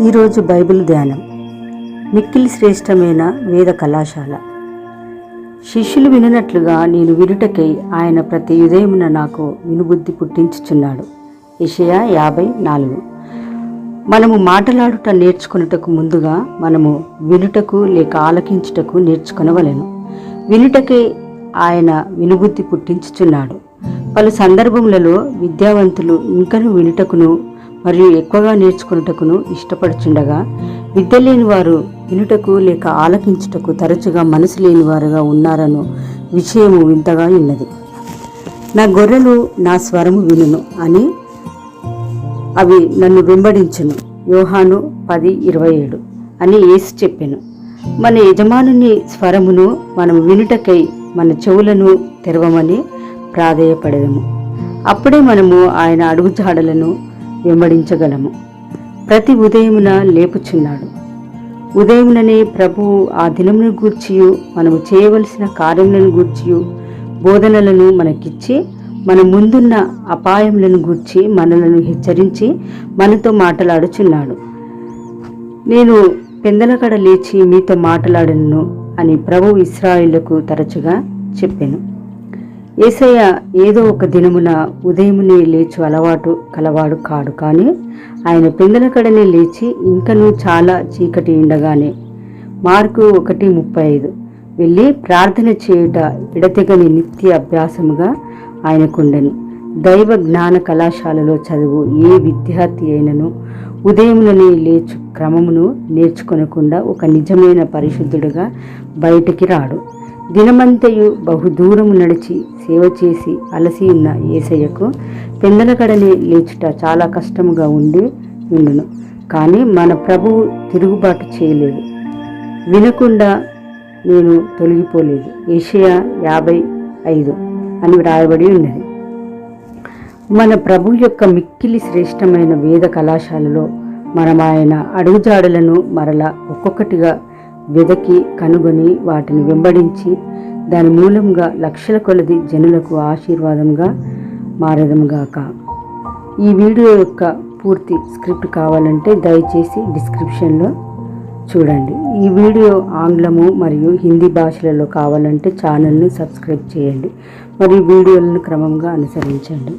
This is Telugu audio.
ఈరోజు బైబిల్ ధ్యానం. మిక్కిలి శ్రేష్టమైన వేద కళాశాల. శిష్యులు విననట్లుగా నేను వినుటకై ఆయన ప్రతి ఉదయమున నాకు వినుబుద్ధి పుట్టించుచున్నాడు. యెషయా 54. మనము మాటలాడుట నేర్చుకున్నటకు ముందుగా మనము వినుటకు లేక ఆలకించుటకు నేర్చుకొనవలెను. వినుటకై ఆయన వినుబుద్ధి పుట్టించుచున్నాడు. పలు సందర్భములలో విద్యావంతులు ఇంకను వినుటకును మరియు ఎక్కువగా నేర్చుకున్నటకును ఇష్టపడుచుండగా, విద్య లేని వారు వినుటకు లేక ఆలకించుటకు తరచుగా మనసు లేని వారుగా ఉన్నారను విషయము వింతగా ఉన్నది. నా గొర్రెలు నా స్వరము వినును అని అవి నన్ను వెంబడించును. యోహాను 10:27 అని యేసు చెప్పెను. మన యజమానుని స్వరమును మనం వినుటకై మన చెవులను తెరవమని ప్రాధేయపడెదము. అప్పుడే మనము ఆయన అడుగుజాడలను వెంబడించగలము. ప్రతి ఉదయమున లేపుచున్నాడు. ఉదయముననే ప్రభువు ఆ దినమును గూర్చియు మనము చేయవలసిన కార్యములను గూర్చియు బోధనలను మనకిచ్చి మన ముందున్న అపాయములను గూర్చి మనలను హెచ్చరించి మనతో మాట్లాడుచున్నాడు. నేను పెందలకడ లేచి మీతో మాట్లాడను అని ప్రభువు ఇశ్రాయేలుకు తరచుగా చెప్పెను. యేసయ్య ఏదో ఒక దినమున ఉదయమునే లేచు అలవాటు కలవాడు కాడు, కానీ ఆయన పెందలకడనే లేచి ఇంకనూ చాలా చీకటి ఉండగానే మార్కు 1:35 వెళ్ళి ప్రార్థన చేయుట ఎడతెగని నిత్య అభ్యాసముగా ఆయనకుండెను. దైవ జ్ఞాన కళాశాలలో చదువు ఏ విద్యార్థి అయినను ఉదయముననే లేచు క్రమమును నేర్చుకొనకుండా ఒక నిజమైన పరిశుద్ధుడుగా బయటికి రాడు. దినమంతయు బహుదూరము నడిచి సేవ చేసి అలసి ఉన్న యేసయ్యకు పెందలకడనే లేచుట చాలా కష్టముగా ఉండును. కానీ మన ప్రభువు తిరుగుబాటు చేయలేదు, వినకుండా నేను తొలగిపోలేదు. యెషయా 55 అని వ్రాయబడి ఉన్నది. మన ప్రభు యొక్క మిక్కిలి శ్రేష్టమైన వేద కళాశాలలో మనం ఆయన అడుగుజాడలను మరలా ఒక్కొక్కటిగా వెదకి కనుగొని వాటిని వెంబడించి దాని మూలంగా లక్షల కొలది జనులకు ఆశీర్వాదంగా మారదంగాక. ఈ వీడియో యొక్క పూర్తి స్క్రిప్ట్ కావాలంటే దయచేసి డిస్క్రిప్షన్లో చూడండి. ఈ వీడియో ఆంగ్లము మరియు హిందీ భాషలలో కావాలంటే ఛానల్ని సబ్స్క్రైబ్ చేయండి మరియు వీడియోలను క్రమంగా అనుసరించండి.